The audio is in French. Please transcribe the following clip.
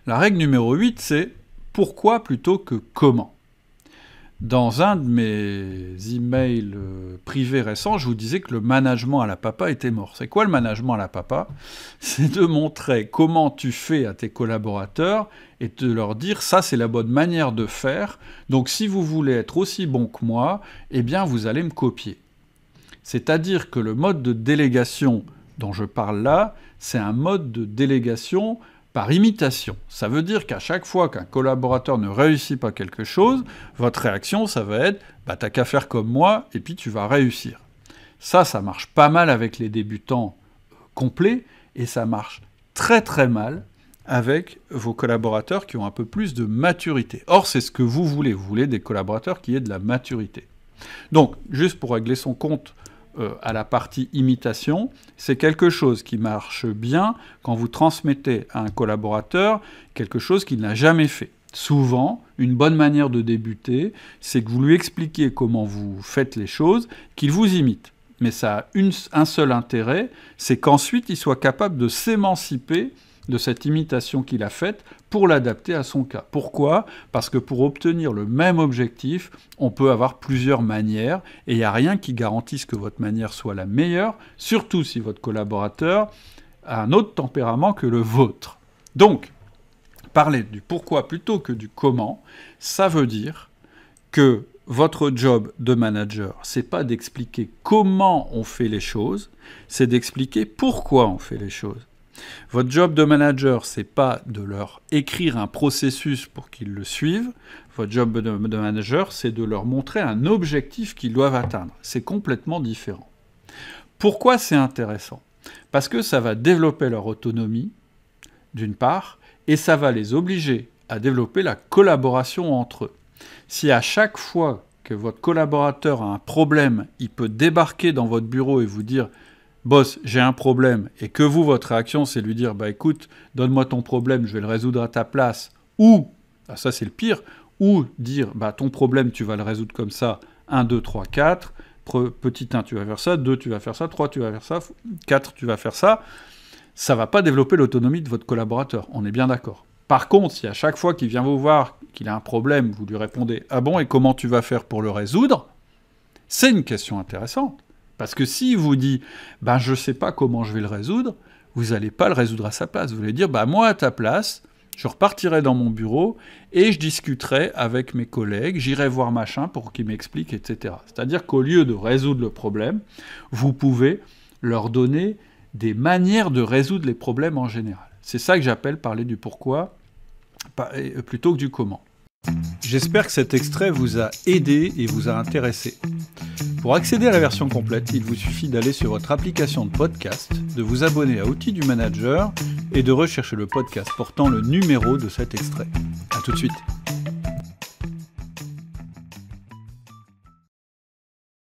La règle numéro 8, c'est pourquoi plutôt que comment. Dans un de mes emails privés récents, je vous disais que le management à la papa était mort. C'est quoi le management à la papa ? C'est de montrer comment tu fais à tes collaborateurs et de leur dire ça c'est la bonne manière de faire. Donc si vous voulez être aussi bon que moi, eh bien vous allez me copier. C'est-à-dire que le mode de délégation dont je parle là, c'est un mode de délégation par imitation. Ça veut dire qu'à chaque fois qu'un collaborateur ne réussit pas quelque chose, votre réaction, ça va être « t'as qu'à faire comme moi et puis tu vas réussir ». Ça marche pas mal avec les débutants complets et ça marche très très mal avec vos collaborateurs qui ont un peu plus de maturité. Or, c'est ce que vous voulez des collaborateurs qui aient de la maturité. Donc, juste pour régler son compte à la partie imitation, c'est quelque chose qui marche bien quand vous transmettez à un collaborateur quelque chose qu'il n'a jamais fait. Souvent, une bonne manière de débuter, c'est que vous lui expliquez comment vous faites les choses, qu'il vous imite. Mais ça a un seul intérêt, c'est qu'ensuite il soit capable de s'émanciper de cette imitation qu'il a faite pour l'adapter à son cas. Pourquoi ? Parce que pour obtenir le même objectif, on peut avoir plusieurs manières et il n'y a rien qui garantisse que votre manière soit la meilleure, surtout si votre collaborateur a un autre tempérament que le vôtre. Donc, parler du pourquoi plutôt que du comment, ça veut dire que votre job de manager, c'est pas d'expliquer comment on fait les choses, c'est d'expliquer pourquoi on fait les choses. Votre job de manager, c'est pas de leur écrire un processus pour qu'ils le suivent. Votre job de manager, c'est de leur montrer un objectif qu'ils doivent atteindre. C'est complètement différent. Pourquoi c'est intéressant ? Parce que ça va développer leur autonomie, d'une part, et ça va les obliger à développer la collaboration entre eux. Si à chaque fois que votre collaborateur a un problème, il peut débarquer dans votre bureau et vous dire « Boss, j'ai un problème », et que vous, votre réaction, c'est lui dire « écoute, donne-moi ton problème, je vais le résoudre à ta place », ou, ça c'est le pire, ou dire « ton problème, tu vas le résoudre comme ça, 1, 2, 3, 4, petit 1, tu vas faire ça, 2, tu vas faire ça, 3, tu vas faire ça, 4, tu vas faire ça », ça ne va pas développer l'autonomie de votre collaborateur, on est bien d'accord. Par contre, si à chaque fois qu'il vient vous voir, qu'il a un problème, vous lui répondez « Ah bon, et comment tu vas faire pour le résoudre ?» C'est une question intéressante. Parce que s'il vous dit « je ne sais pas comment je vais le résoudre », vous n'allez pas le résoudre à sa place. Vous allez dire « moi, à ta place, je repartirai dans mon bureau et je discuterai avec mes collègues, j'irai voir machin pour qu'il m'explique, etc. » C'est-à-dire qu'au lieu de résoudre le problème, vous pouvez leur donner des manières de résoudre les problèmes en général. C'est ça que j'appelle parler du pourquoi plutôt que du comment. J'espère que cet extrait vous a aidé et vous a intéressé. Pour accéder à la version complète, il vous suffit d'aller sur votre application de podcast, de vous abonner à Outils du Manager et de rechercher le podcast portant le numéro de cet extrait. À tout de suite.